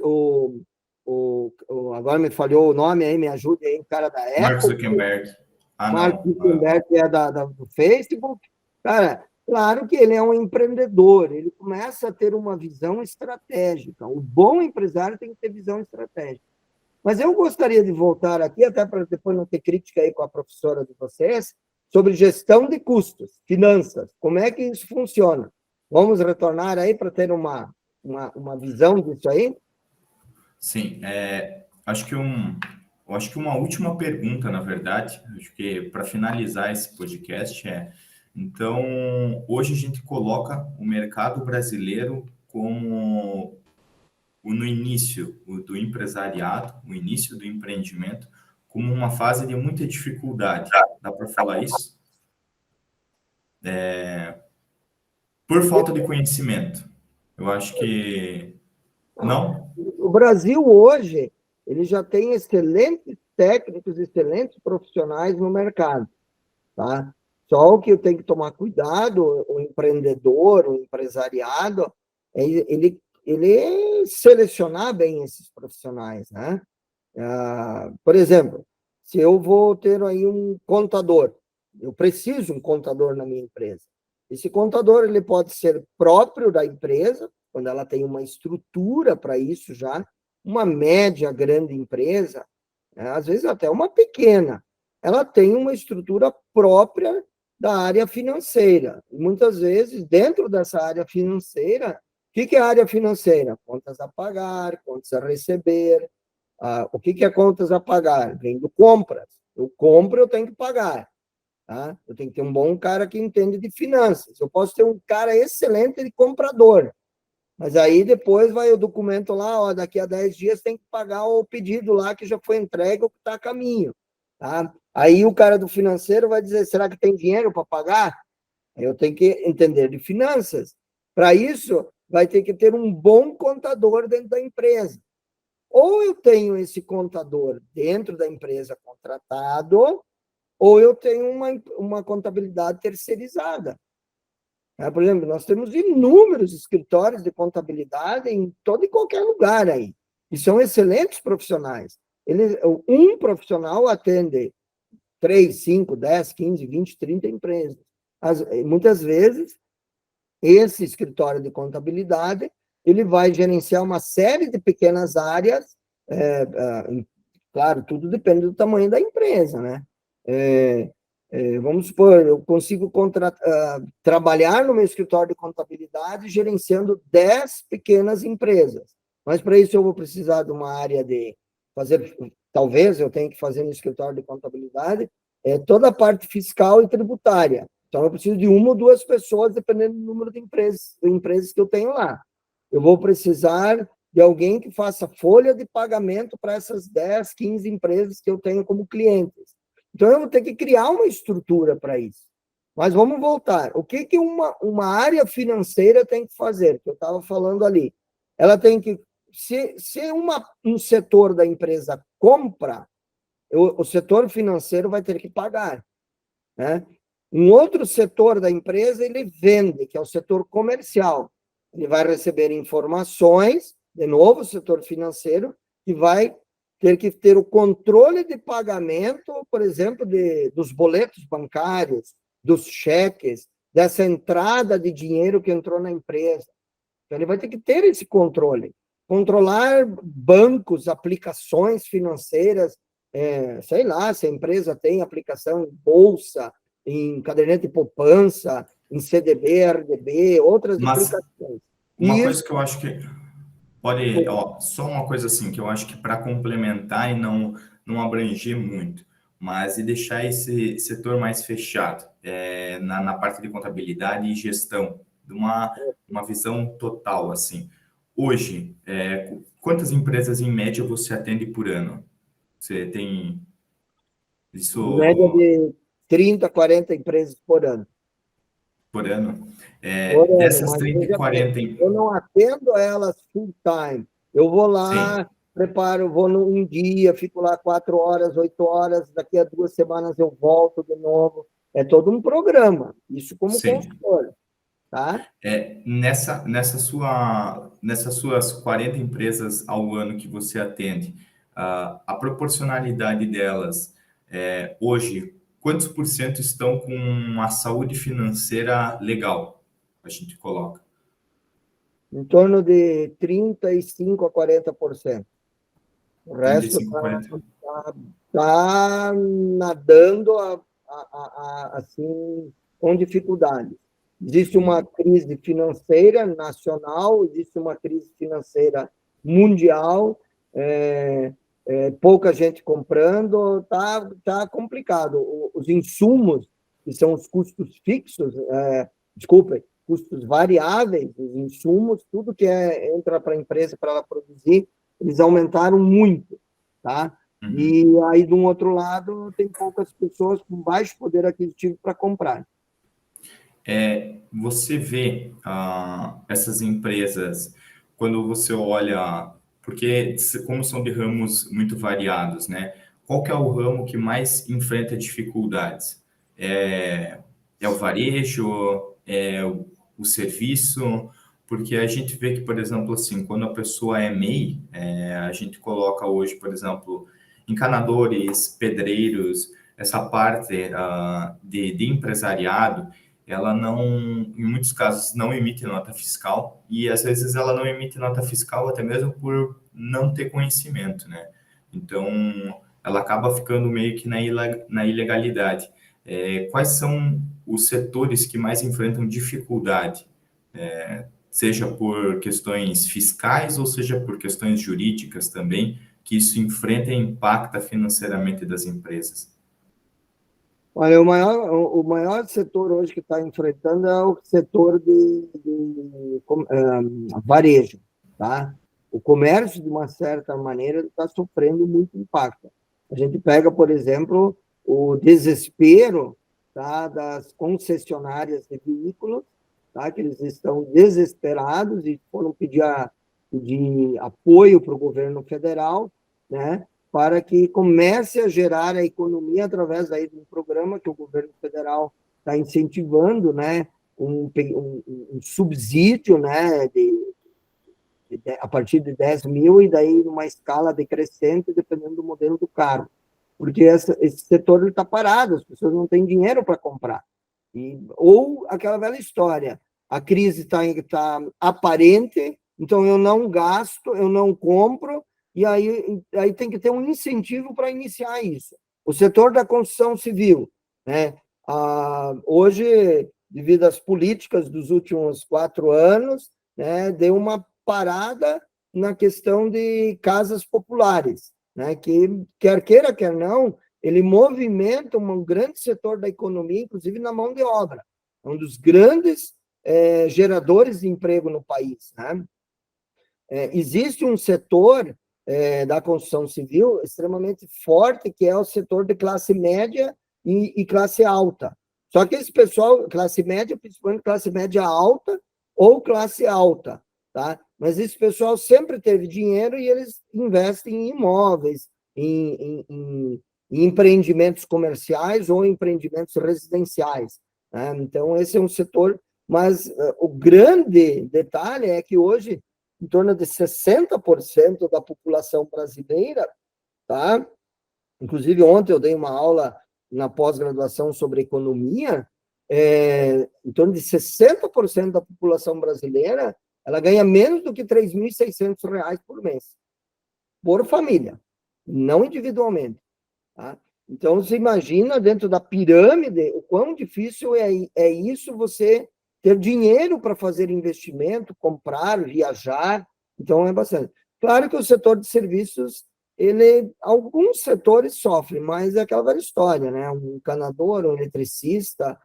agora me falhou o nome aí, me ajude aí, o cara da Apple. Mark Zuckerberg. Mark Zuckerberg, que é do Facebook. Cara, claro que ele é um empreendedor, ele começa a ter uma visão estratégica. O bom empresário tem que ter visão estratégica. Mas eu gostaria de voltar aqui, até para depois não ter crítica aí com a professora de vocês, sobre gestão de custos, finanças, como é que isso funciona? Vamos retornar aí para ter uma visão disso aí? Sim, acho que uma última pergunta, na verdade, acho que para finalizar esse podcast então, hoje a gente coloca o mercado brasileiro como no início do empresariado, o início do empreendimento, como uma fase de muita dificuldade. Dá para falar isso? Por falta de conhecimento. Eu acho que não. O Brasil hoje, ele já tem excelentes técnicos, excelentes profissionais no mercado, tá? Só o que eu tenho que tomar cuidado, o empreendedor, o empresariado, ele selecionar bem esses profissionais, né? Por exemplo, se eu vou ter aí um contador, eu preciso de um contador na minha empresa. Esse contador ele pode ser próprio da empresa, quando ela tem uma estrutura para isso já, uma média grande empresa, né? Às vezes até uma pequena, ela tem uma estrutura própria da área financeira. E muitas vezes, dentro dessa área financeira, que é a área financeira? Contas a pagar, contas a receber. O que é contas a pagar? Vem do compras. Eu compro, eu tenho que pagar. Tá? Eu tenho que ter um bom cara que entende de finanças. Eu posso ter um cara excelente de comprador, mas aí depois vai o documento lá, ó, daqui a 10 dias tem que pagar o pedido lá que já foi entregue ou que está a caminho. Tá? Aí o cara do financeiro vai dizer, será que tem dinheiro para pagar? Eu tenho que entender de finanças. Para isso, vai ter que ter um bom contador dentro da empresa. Ou eu tenho esse contador dentro da empresa contratado, ou eu tenho uma contabilidade terceirizada. Por exemplo, nós temos inúmeros escritórios de contabilidade em todo e qualquer lugar aí, e são excelentes profissionais. Um profissional atende 3, 5, 10, 15, 20, 30 empresas. Muitas vezes, esse escritório de contabilidade, ele vai gerenciar uma série de pequenas áreas, claro, tudo depende do tamanho da empresa, né? Vamos supor, eu consigo trabalhar no meu escritório de contabilidade gerenciando 10 pequenas empresas, mas para isso eu vou precisar de uma área de fazer, talvez eu tenha que fazer no escritório de contabilidade, toda a parte fiscal e tributária. Então, eu preciso de uma ou duas pessoas, dependendo do número de empresas que eu tenho lá. Eu vou precisar de alguém que faça folha de pagamento para essas 10, 15 empresas que eu tenho como clientes. Então, eu vou ter que criar uma estrutura para isso. Mas vamos voltar. O que uma área financeira tem que fazer? Que eu estava falando ali. Ela tem que... Se um setor da empresa compra, o setor financeiro vai ter que pagar, né? Um outro setor da empresa, ele vende, que é o setor comercial. Ele vai receber informações, de novo, o setor financeiro, que vai ter que ter o controle de pagamento, por exemplo, dos boletos bancários, dos cheques, dessa entrada de dinheiro que entrou na empresa. Então, ele vai ter que ter esse controle. Controlar bancos, aplicações financeiras, sei lá, se a empresa tem aplicação em bolsa, em caderneta de poupança, em CDB, RDB, outras aplicações. Uma coisa que eu acho que pode, só uma coisa assim, que eu acho que para complementar e não abranger muito, mas e deixar esse setor mais fechado, na parte de contabilidade e gestão, de uma visão total, assim. Hoje, quantas empresas em média você atende por ano? Você tem isso... Em média de 30, 40 empresas por ano. Por ano? Por ano, Dessas mas 30 e 40... eu não atendo elas full time. Eu vou lá, Sim. preparo, vou num dia, fico lá 4 horas, 8 horas, daqui a 2 semanas eu volto de novo. É todo um programa, isso como consultor, tá? Nessas suas 40 empresas ao ano que você atende, a proporcionalidade delas, hoje, quantos por cento estão com uma saúde financeira legal? A gente coloca. Em torno de 35% a 40%. O resto 35, 40. tá nadando assim, com dificuldade. Existe uma crise financeira nacional, existe uma crise financeira mundial, pouca gente comprando, tá complicado. Os insumos, que são os custos fixos, desculpem, custos variáveis, os insumos, tudo que entra para a empresa para ela produzir, eles aumentaram muito, tá? Uhum. E aí, de um outro lado, tem poucas pessoas com baixo poder aquisitivo para comprar. Você vê essas empresas, quando você olha, porque como são de ramos muito variados, né? Qual que é o ramo que mais enfrenta dificuldades? É o varejo? É o serviço? Porque a gente vê que, por exemplo, assim, quando a pessoa é MEI, a gente coloca hoje, por exemplo, encanadores, pedreiros, essa parte de empresariado, ela não, em muitos casos, não emite nota fiscal e às vezes ela não emite nota fiscal até mesmo por não ter conhecimento, né? Então, ela acaba ficando meio que na ilegalidade. Quais são os setores que mais enfrentam dificuldade seja por questões fiscais ou seja por questões jurídicas também, que isso enfrenta e impacta financeiramente das empresas? Olha, o maior setor hoje que está enfrentando é o setor de varejo, tá? O comércio, de uma certa maneira, está sofrendo muito impacto. A gente pega, por exemplo, o desespero, tá, das concessionárias de veículos, tá, que eles estão desesperados e foram pedir apoio para o governo federal, né, para que comece a gerar a economia através aí de um programa que o governo federal está incentivando, né, um subsídio, né, a partir de 10 mil, e daí numa escala decrescente, dependendo do modelo do carro. Porque esse setor está parado, as pessoas não têm dinheiro para comprar. Ou aquela velha história, a crise tá aparente, então eu não gasto, eu não compro, e aí tem que ter um incentivo para iniciar isso. O setor da construção civil, né? Hoje, devido às políticas dos últimos 4 anos, né, deu uma parada na questão de casas populares, né, que, quer queira, quer não, ele movimenta um grande setor da economia, inclusive na mão de obra. É um dos grandes geradores de emprego no país, né? Existe um setor da construção civil extremamente forte, que é o setor de classe média e classe alta. Só que esse pessoal, classe média, principalmente classe média alta ou classe alta, tá? Mas esse pessoal sempre teve dinheiro e eles investem em imóveis, em empreendimentos comerciais ou empreendimentos residenciais, né? Então, esse é um setor, mas o grande detalhe é que hoje em torno de 60% da população brasileira, tá? Inclusive, ontem eu dei uma aula na pós-graduação sobre economia, em torno de 60% da população brasileira, ela ganha menos do que R$ 3.600 por mês, por família, não individualmente, tá? Então, você imagina, dentro da pirâmide, o quão difícil é isso, você ter dinheiro para fazer investimento, comprar, viajar. Então, é bastante. Claro que o setor de serviços, alguns setores sofrem, mas é aquela velha história, né? Um encanador, um eletricista,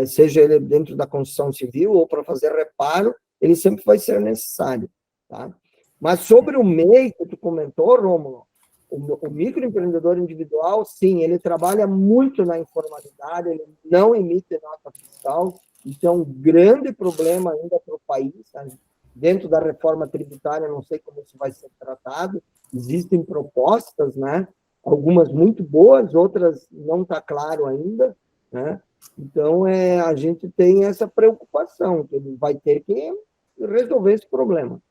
seja ele dentro da construção civil ou para fazer reparo, ele sempre vai ser necessário, tá? Mas sobre o MEI que tu comentou, Rômulo, o microempreendedor individual, sim, ele trabalha muito na informalidade, ele não emite nota fiscal, isso é um grande problema ainda para o país, tá? Dentro da reforma tributária, não sei como isso vai ser tratado, existem propostas, né? Algumas muito boas, outras não está claro ainda, né? Então, a gente tem essa preocupação, que ele vai ter que resolver esse problema.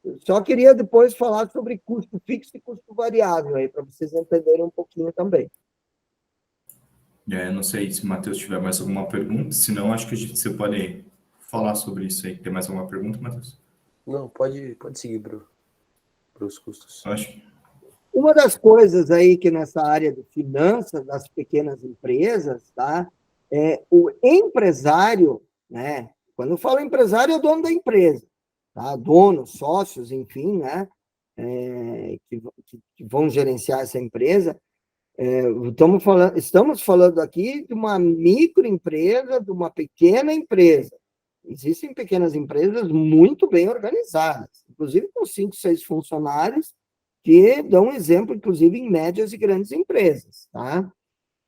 Eu só queria depois falar sobre custo fixo e custo variável, aí, para vocês entenderem um pouquinho também. Não sei se o Matheus tiver mais alguma pergunta, senão acho que você pode falar sobre isso aí. Tem mais alguma pergunta, Matheus? Não, pode seguir para os custos. Acho. Uma das coisas aí que nessa área de finanças das pequenas empresas, tá? O empresário, né? Quando eu falo empresário, é o dono da empresa, tá? Dono, sócios, enfim, né? Que vão gerenciar essa empresa. Estamos falando aqui de uma microempresa, de uma pequena empresa. Existem pequenas empresas muito bem organizadas, inclusive com 5, 6 funcionários, que dão exemplo, inclusive, em médias e grandes empresas, tá?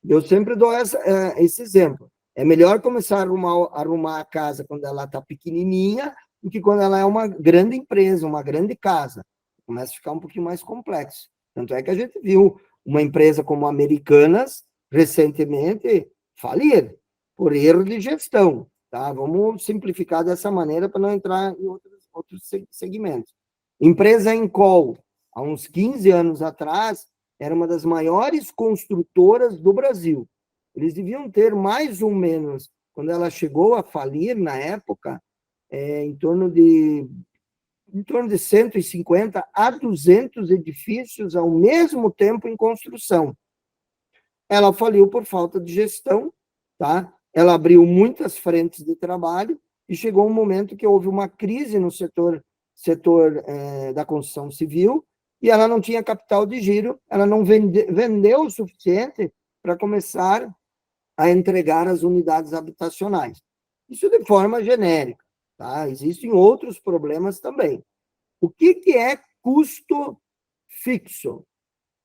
Eu sempre dou esse exemplo. É melhor começar a arrumar a casa quando ela está pequenininha do que quando ela é uma grande empresa, uma grande casa. Começa a ficar um pouquinho mais complexo. Tanto é que a gente viu uma empresa como Americanas, recentemente, falir por erro de gestão, tá? Vamos simplificar dessa maneira para não entrar em outros segmentos. Empresa Encol, há uns 15 anos atrás, era uma das maiores construtoras do Brasil. Eles deviam ter mais ou menos, quando ela chegou a falir na época, em torno de 150 a 200 edifícios ao mesmo tempo em construção. Ela faliu por falta de gestão, tá? Ela abriu muitas frentes de trabalho, e chegou um momento que houve uma crise no setor da construção civil, e ela não tinha capital de giro, ela não vendeu o suficiente para começar a entregar as unidades habitacionais. Isso de forma genérica, tá? Existem outros problemas também. O que é custo fixo?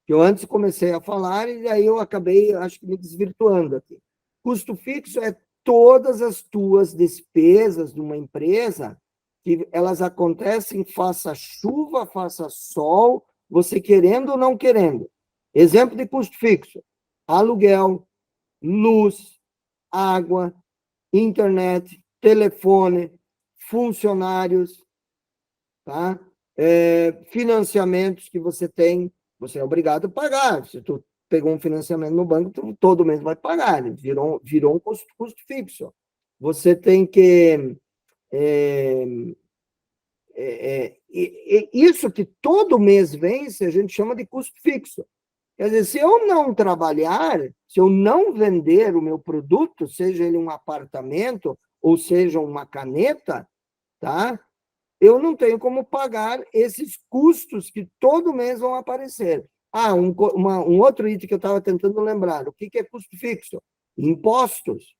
Que eu antes comecei a falar e aí eu acabei, acho que, me desvirtuando aqui. Custo fixo é todas as tuas despesas de uma empresa que elas acontecem, faça chuva, faça sol, você querendo ou não querendo. Exemplo de custo fixo: aluguel, luz, água, internet, telefone, funcionários, tá? Financiamentos que você tem, você é obrigado a pagar. Se tu pegou um financiamento no banco, tu todo mês vai pagar, ele virou um custo fixo. Você tem que... isso que todo mês vence, a gente chama de custo fixo. Quer dizer, se eu não trabalhar, se eu não vender o meu produto, seja ele um apartamento ou seja uma caneta, tá? Eu não tenho como pagar esses custos que todo mês vão aparecer. Um outro item que eu estava tentando lembrar. O que é custo fixo? Impostos.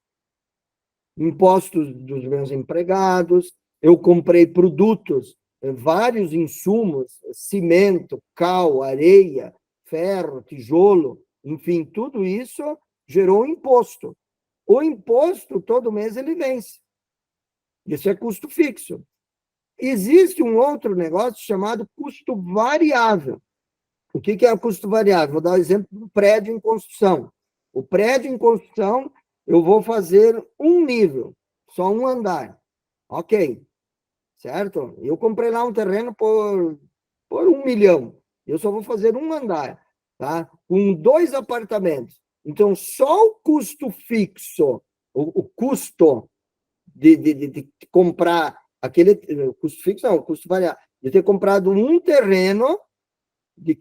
Impostos dos meus empregados. Eu comprei produtos, vários insumos, cimento, cal, areia, ferro, tijolo, enfim, tudo isso gerou imposto. O imposto, todo mês, ele vence. Isso é custo fixo. Existe um outro negócio chamado custo variável. O que é o custo variável? Vou dar o exemplo do prédio em construção. O prédio em construção, eu vou fazer um nível, só um andar. Ok, certo? Eu comprei lá um terreno por 1 milhão. Eu só vou fazer um andar, tá? Com 2 apartamentos. Então, só o custo fixo, o custo de comprar aquele custo fixo, não, custo variável, de ter comprado um terreno de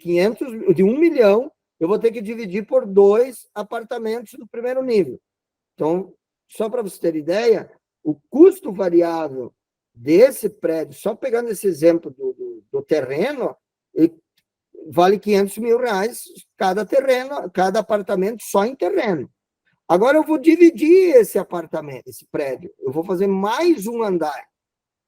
1 milhão, eu vou ter que dividir por 2 apartamentos do primeiro nível. Então, só para você ter ideia, o custo variável desse prédio, só pegando esse exemplo do terreno, vale R$500 mil cada terreno, cada apartamento só em terreno. Agora eu vou dividir esse apartamento, esse prédio, eu vou fazer mais um andar.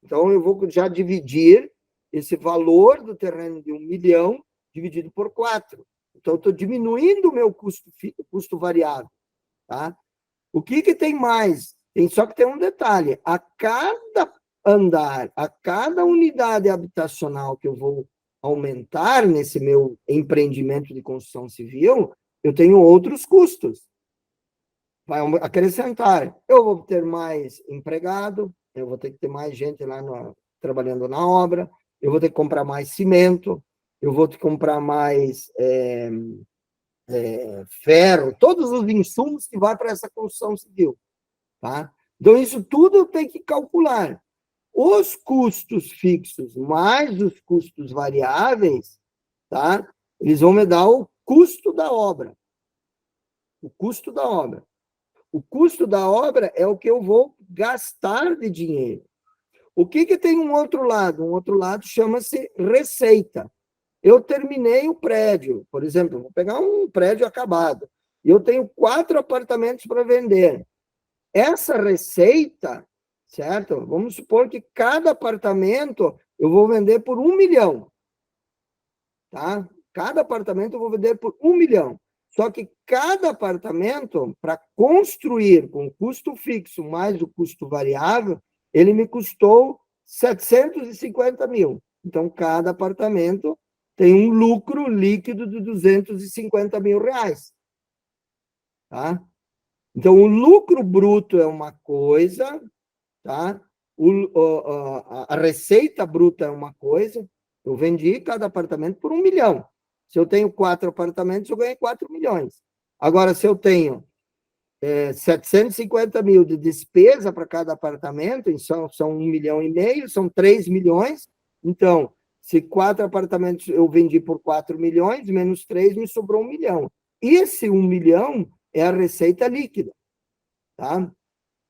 Então, eu vou já dividir esse valor do terreno de 1 milhão dividido por 4. Então, eu estou diminuindo o meu custo variável. Tá? O que tem mais? Só que tem um detalhe. A cada andar, a cada unidade habitacional que eu vou aumentar nesse meu empreendimento de construção civil, eu tenho outros custos. Vai acrescentar. Eu vou ter mais empregado, eu vou ter que ter mais gente lá trabalhando na obra, eu vou ter que comprar mais cimento, eu vou ter que comprar mais ferro, todos os insumos que vão para essa construção civil. Tá? Então, isso tudo tem que calcular. Os custos fixos mais os custos variáveis, tá? Eles vão me dar o custo da obra. O custo da obra. O custo da obra é o que eu vou gastar de dinheiro. O que tem um outro lado? Um outro lado chama-se receita. Eu terminei o prédio, por exemplo, vou pegar um prédio acabado, e eu tenho 4 apartamentos para vender. Essa receita, certo? Vamos supor que cada apartamento eu vou vender por 1 milhão. Tá? Cada apartamento eu vou vender por 1 milhão. Só que cada apartamento, para construir com custo fixo mais o custo variável, ele me custou 750 mil. Então, cada apartamento tem um lucro líquido de 250 mil reais. Tá? Então, o lucro bruto é uma coisa, tá? A receita bruta é uma coisa. Eu vendi cada apartamento por 1 milhão. Se eu tenho 4 apartamentos, eu ganhei 4 milhões. Agora, se eu tenho 750 mil de despesa para cada apartamento, são 1 milhão e meio, são 3 milhões. Então, se 4 apartamentos eu vendi por 4 milhões, menos 3, me sobrou 1 milhão. Esse 1 milhão é a receita líquida. Tá?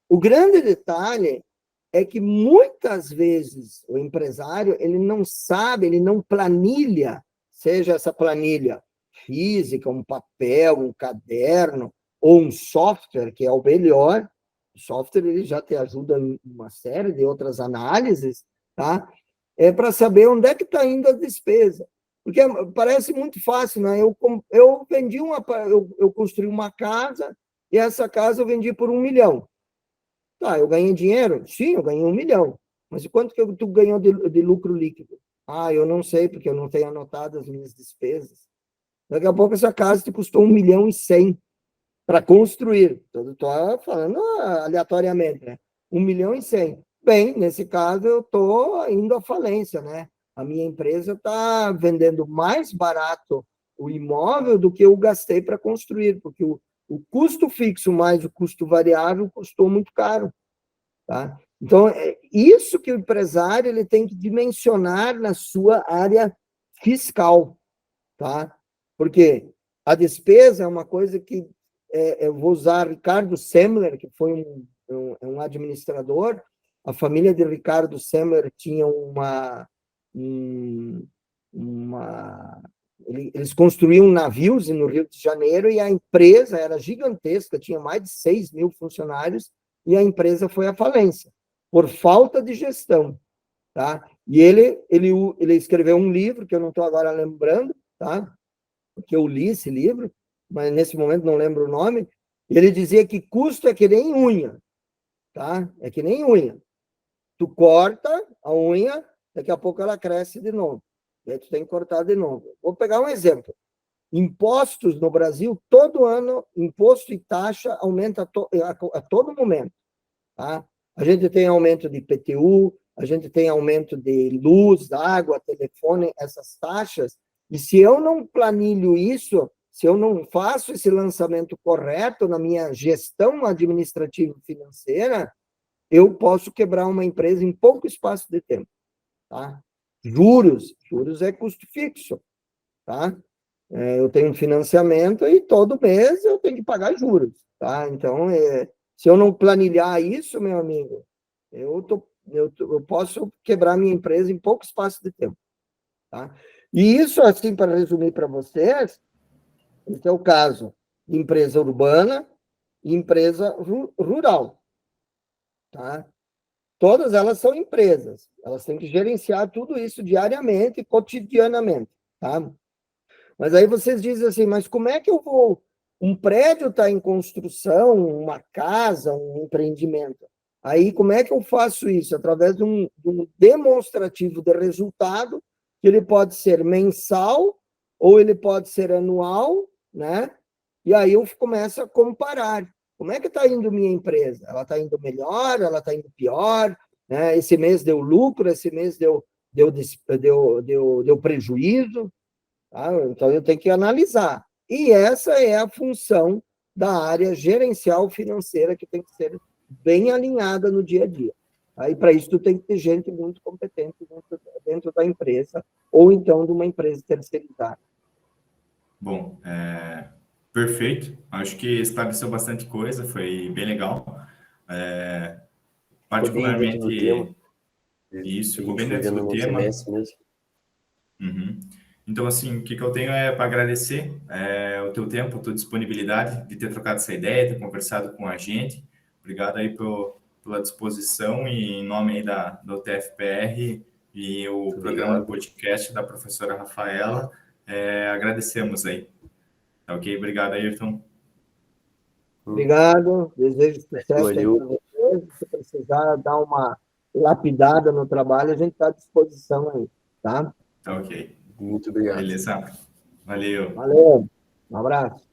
O grande detalhe é que muitas vezes o empresário ele não sabe, ele não planilha, seja essa planilha física, um papel, um caderno ou um software, que é o melhor. O software ele já te ajuda em uma série de outras análises, tá? Para saber onde é que está indo a despesa. Porque parece muito fácil, né? Eu vendi eu construí uma casa e essa casa eu vendi por 1 milhão. Tá, eu ganhei dinheiro? Sim, eu ganhei 1 milhão. Mas e quanto que tu ganhou de lucro líquido? Ah, eu não sei, porque eu não tenho anotado as minhas despesas. Daqui a pouco essa casa te custou 1,1 milhão para construir. Estou falando aleatoriamente, né? 1,1 milhão. Bem, nesse caso, eu estou indo à falência, né? A minha empresa está vendendo mais barato o imóvel do que eu gastei para construir, porque o custo fixo mais o custo variável custou muito caro, tá? Então, é isso que o empresário ele tem que dimensionar na sua área fiscal, tá? Porque a despesa é uma coisa que eu vou usar Ricardo Semler, que foi um administrador. A família de Ricardo Semler tinha eles construíam navios no Rio de Janeiro e a empresa era gigantesca, tinha mais de 6 mil funcionários e a empresa foi à falência por falta de gestão, tá? E ele escreveu um livro que eu não estou agora lembrando, tá? Porque eu li esse livro, mas nesse momento não lembro o nome. E ele dizia que custo é que nem unha, tá? É que nem unha. Tu corta a unha, daqui a pouco ela cresce de novo. E aí tu tem que cortar de novo. Vou pegar um exemplo. Impostos no Brasil, todo ano, imposto e taxa aumenta a todo momento. Tá? A gente tem aumento de IPTU, a gente tem aumento de luz, água, telefone, essas taxas. E se eu não planilho isso, se eu não faço esse lançamento correto na minha gestão administrativa e financeira, eu posso quebrar uma empresa em pouco espaço de tempo. Tá? Juros é custo fixo. Tá? Eu tenho um financiamento e todo mês eu tenho que pagar juros. Tá? Então, se eu não planilhar isso, meu amigo, eu posso quebrar minha empresa em pouco espaço de tempo. Tá? E isso, assim, para resumir para vocês, esse é o caso de empresa urbana e empresa rural. Tá? Todas elas são empresas, elas têm que gerenciar tudo isso diariamente e cotidianamente. Tá? Mas aí vocês dizem assim, mas como é que eu vou... Um prédio está em construção, uma casa, um empreendimento. Aí, como é que eu faço isso? Através de um demonstrativo de resultado, que ele pode ser mensal ou ele pode ser anual, né? E aí eu começo a comparar. Como é que está indo minha empresa? Ela está indo melhor? Ela está indo pior? Né? Esse mês deu lucro? Esse mês deu prejuízo? Tá? Então, eu tenho que analisar. E essa é a função da área gerencial financeira, que tem que ser bem alinhada no dia a dia. Aí, para isso, tu tem que ter gente muito competente dentro da empresa, ou então de uma empresa terceirizada. Bom, perfeito. Acho que esclareceu bastante coisa, foi bem legal. Particularmente do tema. Isso, ficou A bem gente foi dentro vendo do no tema. semestre mesmo. Uhum. Então, assim, o que eu tenho é para agradecer o teu tempo, a tua disponibilidade de ter trocado essa ideia, ter conversado com a gente. Obrigado aí pela disposição e em nome aí da UTFPR e o programa do podcast da professora Rafaela, agradecemos aí. Tá ok? Obrigado, Ayrton. Obrigado, desejo sucesso aí para vocês. Se precisar dar uma lapidada no trabalho, a gente está à disposição aí, tá? Tá ok. Muito obrigado. Beleza. Valeu. Valeu, um abraço.